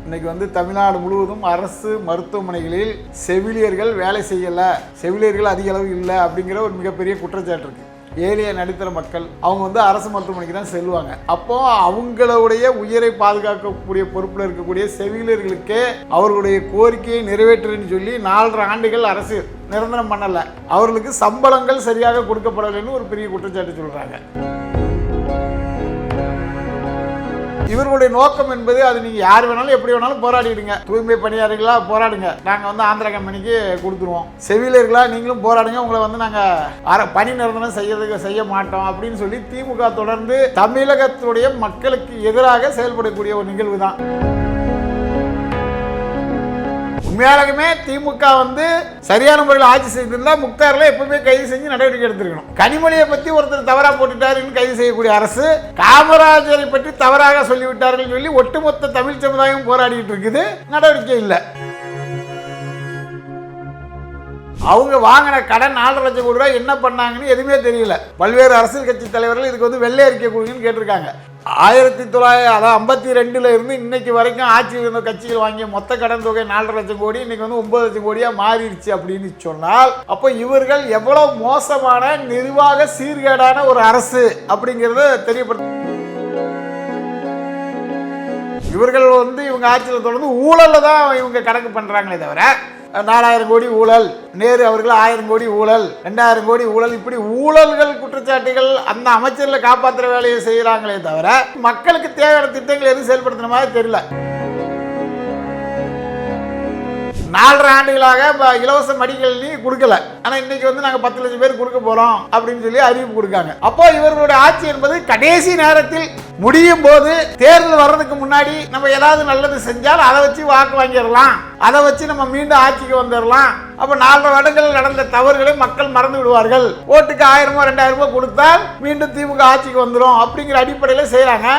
இன்னைக்கு வந்து தமிழ்நாடு முழுவதும் அரசு மருத்துவமனைகளில் செவிலியர்கள் வேலை செய்யலை, செவிலியர்கள் அதிக அளவு இல்லை அப்படிங்கிற ஒரு மிகப்பெரிய குற்றச்சாட்டு இருக்குது. ஏழைய நடுத்தர மக்கள் அவங்க வந்து அரசு மருத்துவமனைக்கு தான் செல்வாங்க. அப்போ அவங்களுடைய உயிரை பாதுகாக்கக்கூடிய பொறுப்பில் இருக்கக்கூடிய செவிலியர்களுக்கே அவர்களுடைய கோரிக்கையை நிறைவேற்றுன்னு சொல்லி 4.5 ஆண்டுகள் அரசு நிரந்தரம் பண்ணலை. அவர்களுக்கு சம்பளங்கள் சரியாக கொடுக்கப்படலைன்னு ஒரு பெரிய குற்றச்சாட்டு சொல்கிறாங்க. இவர்களுடைய நோக்கம் என்பது அது நீங்கள் யார் வேணாலும் எப்படி வேணாலும் போராடிடுங்க. தூய்மை பணியாளர்களா போராடுங்க, நாங்கள் வந்து ஆந்திரா கம்பெனிக்கு கொடுத்துருவோம். செவிலியர்களா நீங்களும் போராடுங்க, உங்களை வந்து நாங்கள் பணி நிரந்தரம் செய்ய மாட்டோம் அப்படின்னு சொல்லி திமுக தொடர்ந்து தமிழகத்துடைய மக்களுக்கு எதிராக செயல்படக்கூடிய ஒரு நிகழ்வு தான். உண்மையாலுமே திமுக வந்து சரியான முறையில் ஆட்சி செய்திருந்தா முக்தாரில் எப்பவுமே கைது செஞ்சு நடவடிக்கை எடுத்திருக்கணும். கனிமொழியை பற்றி ஒருத்தர் தவறா போட்டுட்டாருன்னு கைது செய்யக்கூடிய அரசு, காமராஜரை பற்றி தவறாக சொல்லிவிட்டார்கள் சொல்லி ஒட்டுமொத்த தமிழ் சமுதாயம் போராடிட்டு இருக்குது, நடவடிக்கை இல்லை. அவங்க வாங்கின கடன் 4.5 லட்சம் கோடி ரூபாய் என்ன பண்ணாங்கன்னு எதுவுமே தெரியல. பல்வேறு அரசியல் கட்சி தலைவர்கள் இதுக்கு வந்து வெள்ளை அறிக்கை கொடுங்கன்னு கேட்டிருக்காங்க. 1952 இருந்து இன்னைக்கு வரைக்கும் ஆட்சியில் இருந்த கட்சிகள் வாங்கிய மொத்த கடன் தொகை 4.5 லட்சம் கோடி இன்னைக்கு வந்து 9 லட்சம் கோடியா மாறிடுச்சு அப்படின்னு சொன்னால், அப்போ இவர்கள் எவ்வளவு மோசமான நிர்வாக சீர்கேடான ஒரு அரசு அப்படிங்கிறத தெரியப்படுத்த. இவர்கள் வந்து இவங்க ஆட்சியில் தொடர்ந்து ஊழல்ல தான் இவங்க கணக்கு பண்றாங்களே தவிர 4000 கோடி ஊழல், நேரு அவர்கள் 1000 கோடி ஊழல், 2000 கோடி ஊழல், இப்படி ஊழல்கள் குற்றச்சாட்டுகள் அந்த அமைச்சர்களை காப்பாற்றுற வேலையை செய்யறாங்களே தவிர மக்களுக்கு தேவையான திட்டங்கள் எதுவும் செயல்படுத்தின மாதிரி தெரியல. 4.5 ஆண்டுகளாக இலவச மடிக்கணினி கொடுக்கல. ஆனா இன்னைக்கு வந்து நாங்க 10 லட்சம் பேர் கொடுக்க போறோம் அப்படின்னு சொல்லி அறிவிப்பு கொடுக்காங்க. அப்போ இவர்களுடைய ஆட்சி என்பது கடைசி நேரத்தில் முடியும் போது, தேர்தல் வர்றதுக்கு முன்னாடி நம்ம ஏதாவது நல்லது செஞ்சால் அதை வச்சு வாக்கு வாங்கிடலாம், அதை வச்சு நம்ம மீண்டும் ஆட்சிக்கு வந்துடலாம். அப்ப 4 வருடங்கள் நடந்த தவறுகளை மக்கள் மறந்து விடுவார்கள், ஓட்டுக்கு 1000 2000 கொடுத்தால் மீண்டும் திமுக ஆட்சிக்கு வந்துடும் அப்படிங்கிற அடிப்படையில் செய்யறாங்க.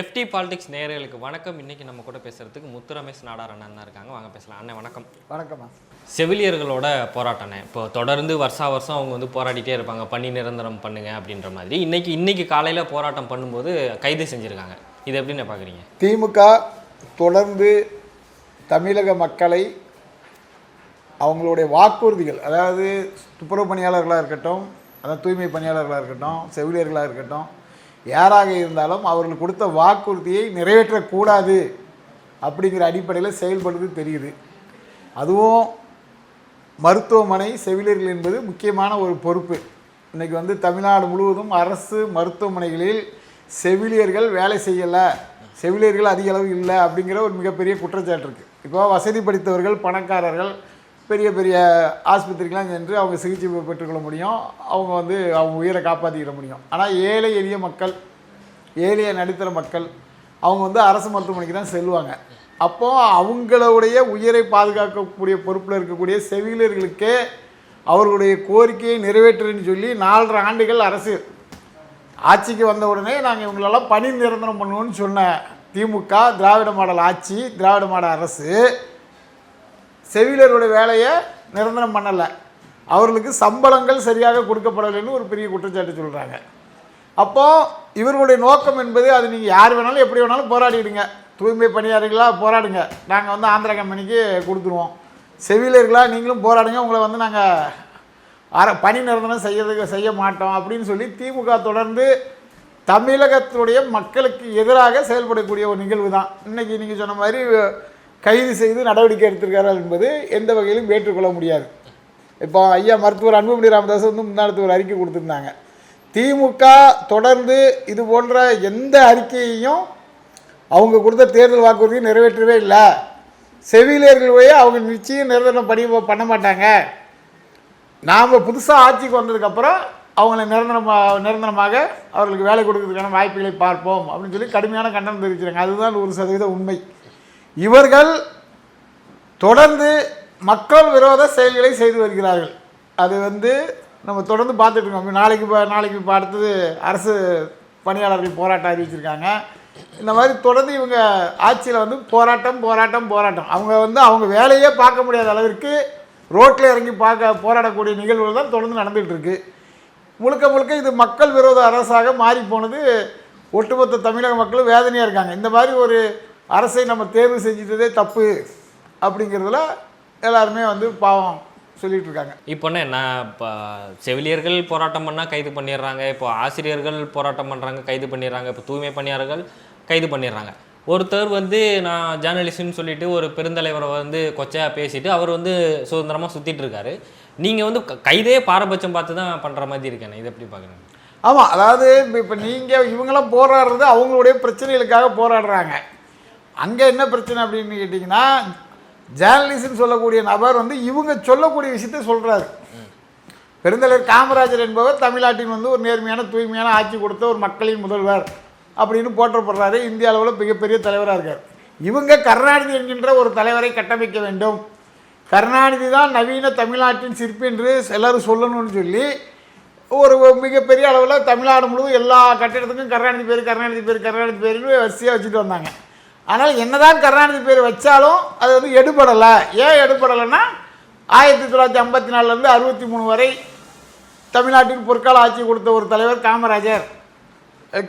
FT பாலிடிக்ஸ் நேயர்களுக்கு வணக்கம். இன்னைக்கு நம்ம கூட பேசுறதுக்கு முத்துரமேஷ் நாடார் அண்ணன் தான் இருக்காங்க. வாங்க பேசலாம். அண்ணன் வணக்கம். வணக்கம். செவிலியர்களோட போராட்டம் இப்போ தொடர்ந்து வருஷம் அவங்க வந்து போராடிட்டே இருப்பாங்க, பணி நிரந்தரம் பண்ணுங்க அப்படின்ற மாதிரி. இன்னைக்கு காலையில போராட்டம் பண்ணும்போது கைது செஞ்சிருக்காங்க. இது எப்படி பார்க்குறீங்க? திமுக தொடர்ந்து தமிழக மக்களை அவங்களுடைய வாக்குறுதிகள், அதாவது துப்புரவு பணியாளர்களாக இருக்கட்டும், அதாவது தூய்மை பணியாளர்களாக இருக்கட்டும், செவிலியர்களாக இருக்கட்டும், யாராக இருந்தாலும் அவர்கள் கொடுத்த வாக்குறுதியை நிறைவேற்றக்கூடாது அப்படிங்கிற அடிப்படையில் செயல்படுறது தெரியுது. அதுவும் மருத்துவமனை செவிலியர்கள் என்பது முக்கியமான ஒரு பொறுப்பு. இன்றைக்கி வந்து தமிழ்நாடு முழுவதும் அரசு மருத்துவமனைகளில் செவிலியர்கள் வேலை செய்யலை, செவிலியர்கள் அதிக அளவு இல்லை அப்படிங்கிற ஒரு மிகப்பெரிய குற்றச்சாட்டு இருக்குது. இப்போ வசதி படைத்தவர்கள், பணக்காரர்கள் பெரிய பெரிய ஆஸ்பத்திரிக்கெலாம் சென்று அவங்க சிகிச்சை பெற்றுக்கொள்ள முடியும், அவங்க வந்து அவங்க உயிரை காப்பாற்றிக்கிற முடியும். ஆனால் ஏழை எளிய மக்கள், ஏழைய நடுத்தர மக்கள் அவங்க வந்து அரசு மருத்துவமனைக்கு தான் செல்வாங்க. அப்போது அவங்களுடைய உயிரை பாதுகாக்கக்கூடிய பொறுப்பில் இருக்கக்கூடிய செவிலியர்களுக்கே அவர்களுடைய கோரிக்கையை நிறைவேற்றுன்னு சொல்லி 4.5 ஆண்டுகள் அரசு ஆட்சிக்கு வந்த உடனே நாங்கள் இவங்களெல்லாம் பணி நிரந்தரம் பண்ணுவோன்னு சொன்ன திமுக, திராவிட மாடல் ஆட்சி, திராவிட மாடல் அரசு செவிலியருடைய வேலையை நிரந்தரம் பண்ணலை, அவர்களுக்கு சம்பளங்கள் சரியாக கொடுக்கப்படலைன்னு ஒரு பெரிய குற்றச்சாட்டு சொல்கிறாங்க. அப்போது இவர்களுடைய நோக்கம் என்பது அது நீங்கள் யார் வேணாலும் எப்படி வேணாலும் போராடிடுங்க. தூய்மை பணியாளர்களா போராடுங்க, நாங்கள் வந்து ஆந்திரா கம்பெனிக்கு கொடுத்துருவோம். செவிலியர்களா நீங்களும் போராடுங்க, உங்களை வந்து நாங்கள் பணி நிரந்தரம் செய்ய மாட்டோம் அப்படின்னு சொல்லி திமுக தொடர்ந்து தமிழகத்துடைய மக்களுக்கு எதிராக செயல்படக்கூடிய ஒரு நிகழ்வு தான். இன்றைக்கி நீங்கள் சொன்ன மாதிரி கைது செய்து நடவடிக்கை எடுத்திருக்கிறார்கள் என்பது எந்த வகையிலும் ஏற்றுக்கொள்ள முடியாது. இப்போ ஐயா மருத்துவர் அன்புமணி ராமதாஸ் வந்து முன்னாடி ஒரு அறிக்கை கொடுத்துருந்தாங்க. திமுக தொடர்ந்து இது போன்ற எந்த அறிக்கையையும் அவங்க கொடுத்த தேர்தல் வாக்குறுதியை நிறைவேற்றவே இல்லை. செவிலியர்களையே அவங்க நிச்சயம் நிரந்தரம் பண்ண மாட்டாங்க, நாம் புதுசாக ஆட்சிக்கு வந்ததுக்கப்புறம் அவங்களை நிரந்தரமாக அவர்களுக்கு வேலை கொடுக்கறதுக்கான வாய்ப்புகளை பார்ப்போம் அப்படின்னு சொல்லி கடுமையான கண்டனம் தெரிவிக்கிறாங்க. அதுதான் 100% உண்மை. இவர்கள் தொடர்ந்து மக்கள் விரோத செயல்களை செய்து வருகிறார்கள். அது வந்து நம்ம தொடர்ந்து பார்த்துட்டு இருக்கோம். நாளைக்கு இப்போ அடுத்தது அரசு பணியாளர்கள் போராட்டம் அறிவிச்சிருக்காங்க. இந்த மாதிரி தொடர்ந்து இவங்க ஆட்சியில் வந்து போராட்டம் அவங்க வந்து அவங்க வேலையே பார்க்க முடியாத அளவிற்கு ரோட்டில் இறங்கி போராடக்கூடிய நிகழ்வுகள் தான் தொடர்ந்து நடந்துகிட்டு இருக்கு. முழுக்க இது மக்கள் விரோத அரசாக மாறி போனது ஒட்டுமொத்த தமிழக மக்களும் வேதனையாக இருக்காங்க. இந்த மாதிரி ஒரு அரசை நம்ம தேர்வு செஞ்சுட்டதே தப்பு அப்படிங்கிறதுல எல்லாருமே வந்து பாவம் சொல்லிட்டு இருக்காங்க. இப்போ என்ன இப்போ செவிலியர்கள் போராட்டம் பண்ணால் கைது பண்ணிடுறாங்க, இப்போ ஆசிரியர்கள் போராட்டம் பண்ணுறாங்க கைது பண்ணிடுறாங்க, இப்போ தூய்மை பணியாளர்கள் கைது பண்ணிடுறாங்க. ஒருத்தர் வந்து நான் ஜேர்னலிஸ்ட்னு சொல்லிட்டு ஒரு பெருந்தலைவரை வந்து கொச்சையாக பேசிட்டு அவர் வந்து சுதந்திரமாக சுற்றிட்டு இருக்காரு. நீங்கள் வந்து கைதே பாரபட்சம் பார்த்து தான் பண்ணுற மாதிரி இருக்கேன். இதை எப்படி பார்க்குறேன்? ஆமாம், அதாவது இப்போ நீங்கள் இவங்களாம் போராடுறது அவங்களுடைய பிரச்சனைகளுக்காக போராடுறாங்க. அங்கே என்ன பிரச்சனை அப்படின்னு கேட்டிங்கன்னா, ஜேர்னலிஸ்ட்னு சொல்லக்கூடிய நபர் வந்து இவங்க சொல்லக்கூடிய விஷயத்த சொல்கிறாரு. பெருந்தலைவர் காமராஜர் என்பவர் தமிழ்நாட்டின் வந்து ஒரு நேர்மையான தூய்மையான ஆட்சி கொடுத்த ஒரு மக்களின் முதல்வர் அப்படின்னு போற்றப்படுறாரு. இந்திய அளவில் மிகப்பெரிய தலைவராக இருக்கார். இவங்க கருணாநிதி என்கின்ற ஒரு தலைவரை கட்டமைக்க வேண்டும், கருணாநிதி தான் நவீன தமிழ்நாட்டின் சிற்பி என்று எல்லோரும் சொல்லணும்னு சொல்லி ஒரு மிகப்பெரிய அளவில் தமிழ்நாடு முழுவதும் எல்லா கட்டிடத்துக்கும் கருணாநிதி பேர் கருணாநிதி பேர் கருணாநிதி பேருன்னு வரிசையாக வச்சுட்டு வந்தாங்க. ஆனால் என்னதான் கருணாநிதி பேர் வச்சாலும் அது வந்து எடுபடலை. ஏன் எடுபடலைன்னா 1954லேருந்து 63 வரை தமிழ்நாட்டின் பொற்கால ஆட்சி கொடுத்த ஒரு தலைவர் காமராஜர்.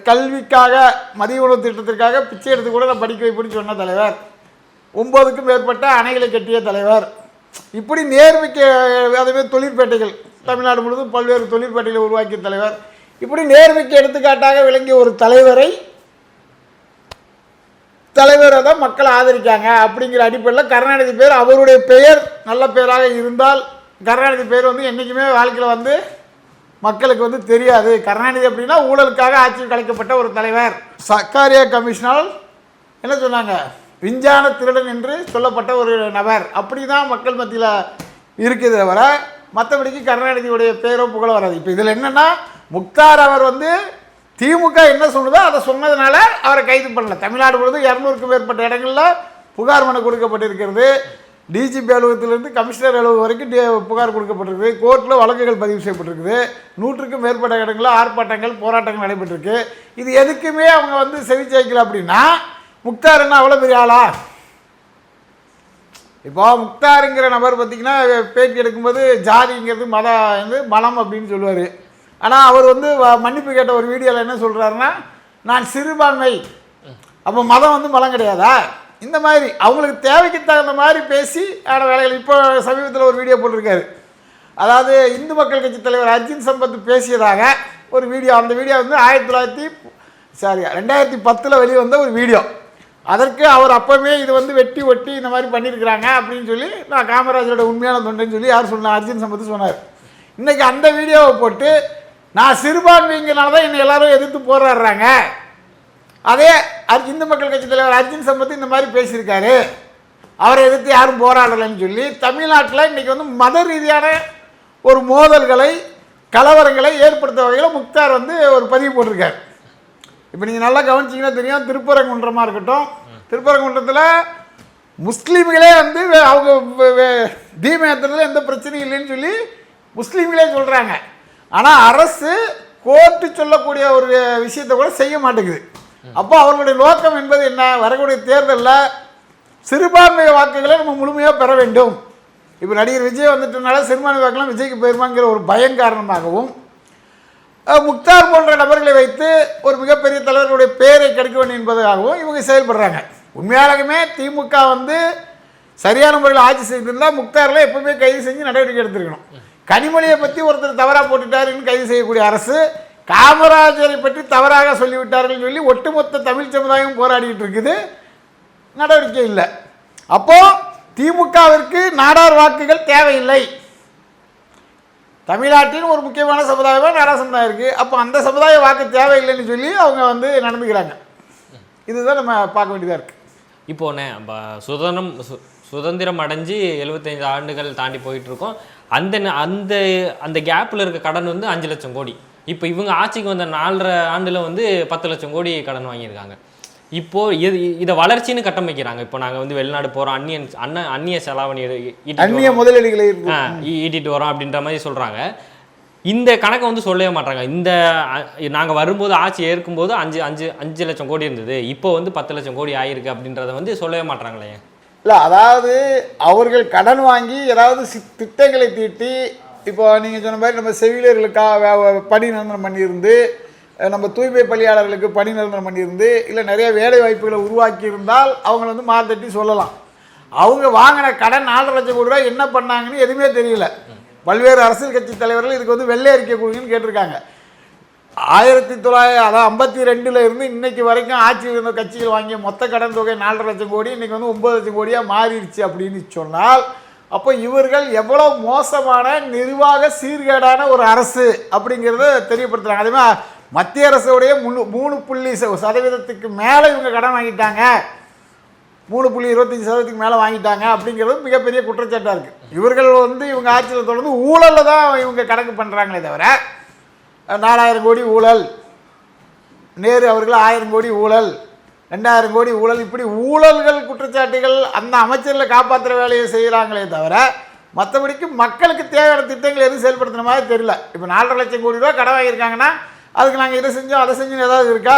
கல்விக்காக மதிய உணவு திட்டத்திற்காக பிச்சை எடுத்து கூட நான் படிக்க வைப்புன்னு சொன்ன தலைவர். 9க்கும் மேற்பட்ட அணைகளை கட்டிய தலைவர். இப்படி நேர்மைக்கு அதேமாதிரி தொழிற்பேட்டைகள் தமிழ்நாடு முழுவதும் பல்வேறு தொழிற்பேட்டைகளை உருவாக்கிய தலைவர். இப்படி நேர்மைக்கு எடுத்துக்காட்டாக விளங்கிய ஒரு தலைவரை தலைவரை தான் மக்கள் ஆதரிக்காங்க. அப்படிங்கிற அடிப்படையில் கருணாநிதி பேர் அவருடைய பெயர் நல்ல பெயராக இருந்தால், கருணாநிதி பேர் வந்து என்றைக்குமே வாழ்க்கையில் வந்து மக்களுக்கு வந்து தெரியாது. கருணாநிதி அப்படின்னா ஊழலுக்காக ஆட்சியில் கலைக்கப்பட்ட ஒரு தலைவர். சர்க்காரியா கமிஷனால் என்ன சொன்னாங்க, விஞ்ஞான திருடன் என்று சொல்லப்பட்ட ஒரு நபர். அப்படி தான் மக்கள் மத்தியில் இருக்குது தவிர மற்றபடிக்கு கருணாநிதியுடைய பேரோ புகழ வராது. இப்போ இதில் என்னென்னா, முக்தார் அவர் வந்து திமுக என்ன சொல்லுதோ அதை சொன்னதுனால அவரை கைது பண்ணல. தமிழ்நாடு முழுவதும் 200க்கும் மேற்பட்ட இடங்களில் புகார் மனு கொடுக்கப்பட்டிருக்கிறது. டிஜிபி அலுவலகத்திலிருந்து கமிஷனர் அலுவலகம் வரைக்கும் புகார் கொடுக்கப்பட்டிருக்குது. கோர்ட்டில் வழக்குகள் பதிவு செய்யப்பட்டிருக்குது. 100க்கும் மேற்பட்ட இடங்களில் ஆர்ப்பாட்டங்கள் போராட்டங்கள் நடைபெற்றிருக்கு. இது எதுக்குமே அவங்க வந்து செவிச்சாய்க்கல. அப்படின்னா முக்தார் என்ன அவ்வளோ பெரிய ஆளா? இப்போ முக்தாருங்கிற நபர் பார்த்திங்கன்னா பேட்டி எடுக்கும்போது ஜாதிங்கிறது மலம் அப்படின்னு சொல்லுவார். ஆனால் அவர் வந்து மன்னிப்பு கேட்ட ஒரு வீடியோவில் என்ன சொல்கிறாருன்னா, நான் சிறுபான்மை, அப்போ மதம் வந்து மலம் கிடையாதா? இந்த மாதிரி அவங்களுக்கு தேவைக்கு தகுந்த மாதிரி பேசி ஆன வேலைகள். இப்போ சமீபத்தில் ஒரு வீடியோ போட்டிருக்காரு. அதாவது இந்து மக்கள் கட்சி தலைவர் அர்ஜுன் சம்பத் பேசியதாக ஒரு வீடியோ. அந்த வீடியோ வந்து 2010 வெளியே வந்த ஒரு வீடியோ. அதற்கு அவர் அப்போவே இது வந்து வெட்டி ஒட்டி இந்த மாதிரி பண்ணியிருக்கிறாங்க அப்படின்னு சொல்லி, நான் காமராஜரோட உண்மையான தொண்டைன்னு சொல்லி யார் சொன்னார், அர்ஜுன் சம்பத் சொன்னார். இன்றைக்கி அந்த வீடியோவை போட்டு நான் சிறுபான்மைங்கிறனால தான் என்னை எல்லாரும் எதிர்த்து போராடுறாங்க, அதே இந்து மக்கள் கட்சி தலைவர் அர்ஜுன் சம்பத் இந்த மாதிரி பேசியிருக்காரு, அவரை எதிர்த்து யாரும் போராடலைன்னு சொல்லி தமிழ்நாட்டில் இன்றைக்கி வந்து மத ரீதியான ஒரு மோதல்களை கலவரங்களை ஏற்படுத்த வகையில் முக்தார் வந்து ஒரு பதிவு போட்டிருக்கார். இப்போ நீங்கள் நல்லா கவனிச்சிங்கன்னா தெரியும், திருப்பரங்குன்றமாக இருக்கட்டும், திருப்பரங்குன்றத்தில் முஸ்லீம்களே வந்து அவங்க தீமேத்திரத்தில் எந்த பிரச்சனையும் இல்லைன்னு சொல்லி முஸ்லீம்களே சொல்கிறாங்க. ஆனால் அரசு கோர்ட்டு சொல்லக்கூடிய ஒரு விஷயத்தை கூட செய்ய மாட்டேங்குது. அப்போ அவர்களுடைய நோக்கம் என்பது என்ன, வரக்கூடிய தேர்தலில் சிறுபான்மை வாக்குகளை நம்ம முழுமையாக பெற வேண்டும். இப்போ நடிகர் விஜய் வந்துட்டனால சிறுபான்மை வாக்கெல்லாம் விஜய்க்கு போயிருமாங்கிற ஒரு பயம் காரணமாகவும், முக்தார் போன்ற நபர்களை வைத்து ஒரு மிகப்பெரிய தலைவர்களுடைய பெயரை கெடுக்க வேண்டும் என்பதற்காகவும் இவங்க செயல்படுறாங்க. உண்மையாலுமே திமுக வந்து சரியான முறையில் ஆட்சி செய்திருந்தால் முக்தாரில் எப்பவுமே கைது செஞ்சு நடவடிக்கை எடுத்துருக்கணும். கனிமொழியை பற்றி ஒருத்தர் தவறாக போட்டுட்டாருன்னு கைது செய்யக்கூடிய அரசு, காமராஜரை பற்றி தவறாக சொல்லிவிட்டார்கள் சொல்லி ஒட்டுமொத்த தமிழ் சமுதாயம் போராடிட்டு இருக்குது, நடவடிக்கை இல்லை. அப்போது திமுகவிற்கு நாடார் வாக்குகள் தேவையில்லை. தமிழ்நாட்டின் ஒரு முக்கியமான சமுதாயமாக நாடார் சமுதாயம் இருக்குது. அப்போ அந்த சமுதாய வாக்கு தேவையில்லைன்னு சொல்லி அவங்க வந்து நடந்துக்கிறாங்க. இதுதான் நம்ம பார்க்க வேண்டியதாக இருக்குது. இப்போண்ணே சுதந்திரம் அடைஞ்சு 75 ஆண்டுகள் தாண்டி போயிட்டுருக்கோம். அந்த அந்த அந்த கேப்பில் இருக்க கடன் வந்து 5 லட்சம் கோடி. இப்போ இவங்க ஆட்சிக்கு வந்த 4.5 ஆண்டில் வந்து 10 லட்சம் கோடி கடன் வாங்கியிருக்காங்க. இப்போது இதை வளர்ச்சின்னு கட்டமைக்கிறாங்க. இப்போ நாங்கள் வந்து வெளிநாடு போகிறோம், அந்நிய செலாவணி அந்நிய முதலீடுகளை ஈட்டிட்டு வரோம் அப்படின்ற மாதிரி சொல்கிறாங்க. இந்த கணக்கை வந்து சொல்லவே மாட்டாங்க. இந்த நாங்கள் வரும்போது ஆட்சி ஏற்கும்போது 5 லட்சம் கோடி இருந்தது, இப்போ வந்து 10 லட்சம் கோடி ஆகிருக்கு அப்படின்றத வந்து சொல்லவே மாட்டாங்களே. இல்லை, அதாவது அவர்கள் கடன் வாங்கி ஏதாவது திட்டங்களை தீட்டி, இப்போ நீங்கள் சொன்ன மாதிரி நம்ம செவிலியர்களுக்காக பணி நிரந்தரம் பண்ணியிருந்து நம்ம தூய்மை பணியாளர்களுக்கு பணி நிரந்தரம் பண்ணியிருந்து இல்லை நிறைய வேலை வாய்ப்புகளை உருவாக்கி இருந்தால் அவங்கள வந்து மார்த்தட்டி சொல்லலாம். அவங்க வாங்கின கடன் 4.5 லட்சம் கோடி ரூபாய் என்ன பண்ணாங்கன்னு எதுவுமே தெரியல. பல்வேறு அரசியல் கட்சி தலைவர்கள் இதுக்கு வந்து வெள்ளை அறிக்கை கொடுங்கன்னு கேட்டிருக்காங்க. 1952 இருந்து இன்னைக்கு வரைக்கும் ஆட்சியில் இருந்த கட்சிகள் வாங்கிய மொத்த கடன் தொகை 4.5 லட்சம் கோடி, இன்னைக்கு வந்து 9 லட்சம் கோடியாக மாறிடுச்சு அப்படின்னு சொன்னால் அப்போ இவர்கள் எவ்வளோ மோசமான நிர்வாக சீர்கேடான ஒரு அரசு அப்படிங்கிறத தெரியப்படுத்துகிறாங்க. அதே மாதிரி மத்திய அரசுடைய 3.0% மேலே இவங்க கடன் வாங்கிட்டாங்க, 3.25% மேலே வாங்கிட்டாங்க அப்படிங்கிறது மிகப்பெரிய குற்றச்சாட்டாக இருக்குது. இவர்கள் வந்து இவங்க ஆட்சியில் தொடர்ந்து ஊழலில் தான் இவங்க கணக்கு பண்ணுறாங்களே தவிர 4000 கோடி ஊழல், நேரு அவர்கள் 1000 கோடி ஊழல், 2000 கோடி ஊழல், இப்படி ஊழல்கள் குற்றச்சாட்டுகள் அந்த அமைச்சரில் காப்பாற்றுற வேலையை செய்கிறாங்களே தவிர மற்றபடிக்கு மக்களுக்கு தேவையான திட்டங்கள் எதுவும் செயல்படுத்துன மாதிரி தெரியல. இப்போ 4.5 லட்சம் கோடி ரூபா கடன் வாங்கியிருக்காங்கன்னா அதுக்கு நாங்கள் இதை செஞ்சோம் அதை செஞ்சோம் ஏதாவது இருக்கா?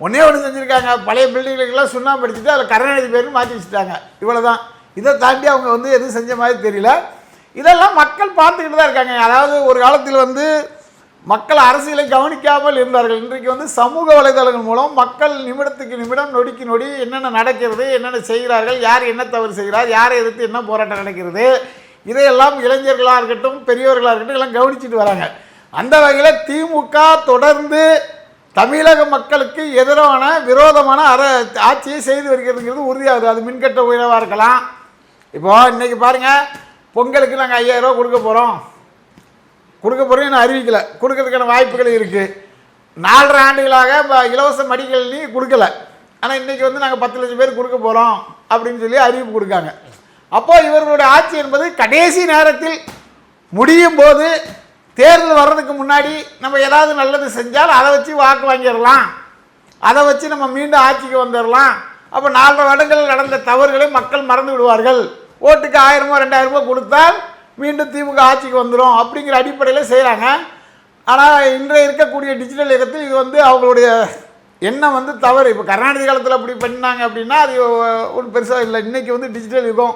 ஒன்றே ஒன்று செஞ்சுருக்காங்க, பழைய பில்டிங்களுக்கெல்லாம் சுண்ணாம்பு அடிச்சுட்டு அதில் கருணாநிதி பேருன்னு மாற்றி வச்சுட்டாங்க, இவ்வளோ தான். இதை தாண்டி அவங்க வந்து எதுவும் செஞ்ச மாதிரி தெரியல. இதெல்லாம் மக்கள் பார்த்துக்கிட்டு தான் இருக்காங்க. அதாவது ஒரு காலத்தில் வந்து மக்கள் அரசியலை கவனிக்காமல் இருந்தார்கள். இன்றைக்கு வந்து சமூக வலைதளங்கள் மூலம் மக்கள் நிமிடத்துக்கு நிமிடம் நொடிக்கு நொடி என்னென்ன நடக்கிறது, என்னென்ன செய்கிறார்கள், யார் என்ன தவறு செய்கிறார், யாரை எதிர்த்து என்ன போராட்டம் நடக்கிறது, இதையெல்லாம் இளைஞர்களாக இருக்கட்டும் பெரியவர்களாக இருக்கட்டும் எல்லாம் கவனிச்சுட்டு வராங்க. அந்த வகையில் திமுக தொடர்ந்து தமிழக மக்களுக்கு எதிரான விரோதமான ஆட்சியை செய்து வருகிறதுங்கிறது உறுதியாகுது. அது மின்கட்ட உயர்வாக இருக்கலாம். இப்போ இன்றைக்கி பாருங்கள், பொங்கலுக்கு நாங்கள் 5000 ரூபா கொடுக்க போகிறோம் இன்னும் அறிவிக்கலை, கொடுக்கறதுக்கான வாய்ப்புகள் இருக்குது. 4.5 ஆண்டுகளாக இலவச மடிக்கல்னி கொடுக்கல, ஆனால் இன்றைக்கி வந்து நாங்கள் 10 லட்சம் பேர் கொடுக்க போகிறோம் அப்படின்னு சொல்லி அறிவிப்பு கொடுக்காங்க. அப்போ இவர்களுடைய ஆட்சி என்பது கடைசி நேரத்தில் முடியும் போது தேர்தல் வர்றதுக்கு முன்னாடி நம்ம ஏதாவது நல்லது செஞ்சால் அதை வச்சு வாக்கு வாங்கிடலாம், அதை வச்சு நம்ம மீண்டும் ஆட்சிக்கு வந்துடலாம். அப்போ 4 வருடங்கள் நடந்த தவறுகளை மக்கள் மறந்து விடுவார்கள், ஓட்டுக்கு 1000 2000 கொடுத்தால் மீண்டும் திமுக ஆட்சிக்கு வந்துடும் அப்படிங்கிற அடிப்படையில் செய்கிறாங்க. ஆனால் இன்றைய இருக்கக்கூடிய டிஜிட்டல் யுகத்தில் இது வந்து அவங்களுடைய எண்ணம் வந்து தவறு. இப்போ கருணாநிதி காலத்தில் அப்படி பண்ணாங்க அப்படின்னா அது ஒன்றும் பெருசாக இல்லை. இன்றைக்கி வந்து டிஜிட்டல் யுகம்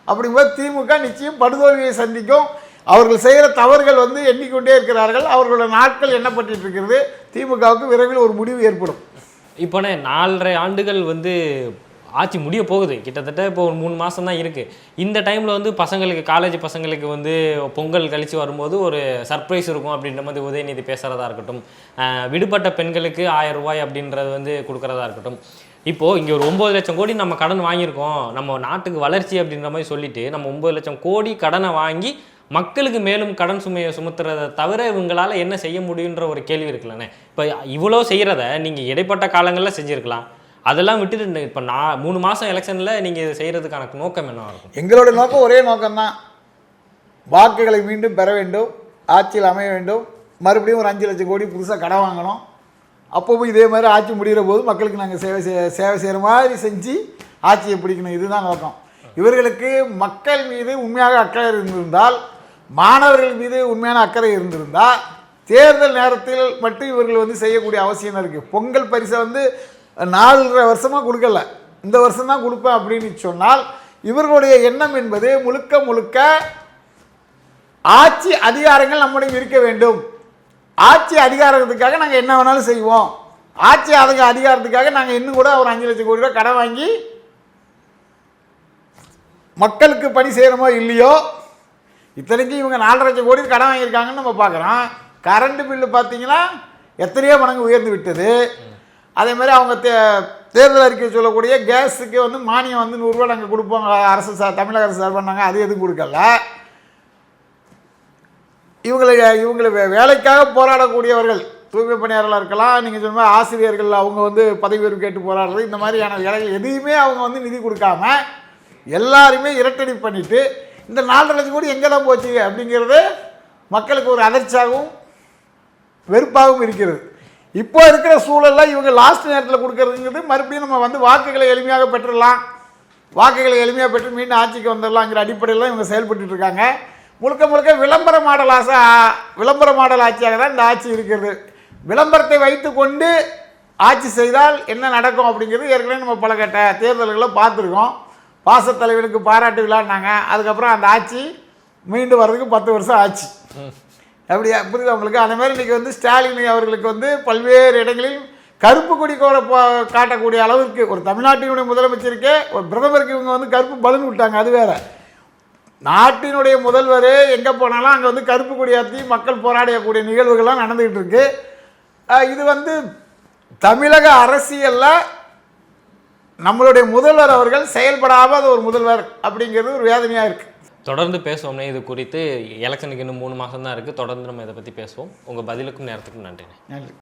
அப்படிங்கும்போது திமுக நிச்சயம் படுதோல்வியை சந்திக்கும். அவர்கள் செய்கிற தவறுகள் வந்து எண்ணிக்கொண்டே இருக்கிறார்கள். அவர்களோட நாட்கள் எண்ணப்பட்டு இருக்கிறது. திமுகவுக்கு விரைவில் ஒரு முடிவு ஏற்படும். இப்போனே 4.5 ஆண்டுகள் வந்து ஆட்சி முடிய போகுது, கிட்டத்தட்ட இப்போ ஒரு 3 மாதம் தான் இருக்குது. இந்த டைமில் வந்து பசங்களுக்கு, காலேஜ் பசங்களுக்கு வந்து பொங்கல் கழித்து வரும்போது ஒரு சர்ப்ரைஸ் இருக்கும் அப்படின்ற மாதிரி உதயநிதி பேசுகிறதா இருக்கட்டும், விடுபட்ட பெண்களுக்கு 1000 ரூபாய் அப்படின்றது வந்து கொடுக்குறதா இருக்கட்டும். இப்போது இங்கே ஒரு 9 லட்சம் கோடி நம்ம கடன் வாங்கியிருக்கோம், நம்ம நாட்டுக்கு வளர்ச்சி அப்படின்ற மாதிரி சொல்லிட்டு நம்ம 9 லட்சம் கோடி கடனை வாங்கி மக்களுக்கு மேலும் கடன் சுமையை சுமத்துறதை தவிர இவங்களால் என்ன செய்ய முடியுன்ற ஒரு கேள்வி இருக்குல்லண்ணே. இப்போ இவ்வளோ செய்கிறத நீங்கள் இடைப்பட்ட காலங்களில் செஞ்சுருக்கலாம், அதெல்லாம் விட்டுட்டு இப்போ 3 மாதம் எலெக்ஷனில் நீங்கள் இதை செய்கிறதுக்கான நோக்கம் என்ன இருக்கும்? எங்களுடைய நோக்கம் ஒரே நோக்கம்தான், வாக்குகளை மீண்டும் பெற வேண்டும், ஆட்சியில் அமைய வேண்டும், மறுபடியும் ஒரு 5 லட்சம் கோடி புதுசாக கடன் வாங்கணும். அப்போவும் இதே மாதிரி ஆட்சி முடிகிற போது மக்களுக்கு நாங்கள் சேவை செய்கிற மாதிரி செஞ்சு ஆட்சியை பிடிக்கணும், இதுதான் நோக்கம். இவர்களுக்கு மக்கள் மீது உண்மையாக அக்கறை இருந்திருந்தால், மாணவர்கள் மீது உண்மையான அக்கறை இருந்திருந்தால் தேர்தல் நேரத்தில் மட்டும் இவர்கள் வந்து செய்யக்கூடிய அவசியம் இருக்குது. பொங்கல் பரிசை வந்து 4.5 வருஷமாக கொடுக்கல, இந்த வருஷம் தான் கொடுப்பேன் அப்படின்னு சொன்னால் இவர்களுடைய எண்ணம் என்பது முழுக்க முழுக்க ஆட்சி அதிகாரங்கள் நம்முடைய இருக்க வேண்டும், ஆட்சி அதிகாரத்துக்காக நாங்கள் என்ன வேணாலும் செய்வோம், ஆட்சி அதிகாரத்துக்காக நாங்கள் இன்னும் கூட ஒரு 5 லட்சம் கோடி ரூபா கடன் வாங்கி மக்களுக்கு பணி செய்கிறோமோ இல்லையோ. இத்தனைக்கும் இவங்க 4.5 லட்சம் கோடி கடன் வாங்கியிருக்காங்கன்னு நம்ம பார்க்குறோம். கரண்ட் பில்லு பார்த்தீங்கன்னா எத்தனையோ மடங்கு உயர்ந்து விட்டது. அதே மாதிரி அவங்க தேர்தல் அறிக்கை சொல்லக்கூடிய கேஸுக்கு வந்து மானியம் வந்து 100 ரூபா நாங்கள் கொடுப்போம் அரசு தமிழக அரசு சார் பண்ணாங்க, அது எதுவும் கொடுக்கல. இவங்களை வேலைக்காக போராடக்கூடியவர்கள் தூய்மை பணியாளர்களாக இருக்கலாம், நீங்கள் சொன்ன மாதிரி ஆசிரியர்கள் அவங்க வந்து பதவி உயர்வு கேட்டு போராடுறது, இந்த மாதிரியான வேலைகள் எதையுமே அவங்க வந்து நிதி கொடுக்காம எல்லாருமே இரட்டடி பண்ணிவிட்டு இந்த 4.5 லட்சம் கோடி எங்கே தான் போச்சு அப்படிங்கிறது மக்களுக்கு ஒரு அதிர்ச்சியாகவும் வெறுப்பாகவும் இருக்கிறது. இப்போ இருக்கிற சூழலில் இவங்க லாஸ்ட் நேரத்தில் கொடுக்கறதுங்கிறது மறுபடியும் நம்ம வந்து வாக்குகளை எளிமையாக பெற்றுடலாம், வாக்குகளை எளிமையாக பெற்று மீண்டும் ஆட்சிக்கு வந்துடலாங்கிற அடிப்படையில் இவங்க செயல்பட்டு இருக்காங்க. முழுக்க முழுக்க விளம்பர மாடல் ஆட்சியாக தான் இந்த ஆட்சி இருக்கிறது. விளம்பரத்தை வைத்து கொண்டு ஆட்சி செய்தால் என்ன நடக்கும் அப்படிங்கிறது ஏற்கனவே நம்ம பல கட்ட தேர்தல்களை பார்த்துருக்கோம். பாசத்தலைவனுக்கு பாராட்டு விழான்னாங்க, அதுக்கப்புறம் அந்த ஆட்சி மீண்டும் வர்றதுக்கு 10 வருஷம் ஆச்சு. அப்படியா புரியுது உங்களுக்கு? அந்த மாதிரி இன்றைக்கி வந்து ஸ்டாலின் அவர்களுக்கு வந்து பல்வேறு இடங்களில் கருப்பு கொடி காட்டக்கூடிய அளவுக்கு ஒரு தமிழ்நாட்டினுடைய முதலமைச்சருக்கே ஒரு பிரதமருக்கு இவங்க வந்து கருப்பு பலூன் விட்டாங்க. அது வேறு. நாட்டினுடைய முதல்வர் எங்கே போனாலும் அங்கே வந்து கருப்பு கொடியாற்றி மக்கள் போராடக்கூடிய நிகழ்வுகள்லாம் நடந்துக்கிட்டு இருக்கு. இது வந்து தமிழக அரசியலில் நம்மளுடைய முதல்வர் அவர்கள் செயல்படாத ஒரு முதல்வர் அப்படிங்கிறது ஒரு வேதனையாக இருக்குது. தொடர்ந்து பேசுவோம்னே இது குறித்து. எலெக்ஷனுக்கு இன்னும் 3 மாதம் தான் இருக்குது. தொடர்ந்து நம்ம இதை பற்றி பேசுவோம். உங்கள் பதிலுக்கும் நேரத்துக்கும் நன்றி. நன்றி.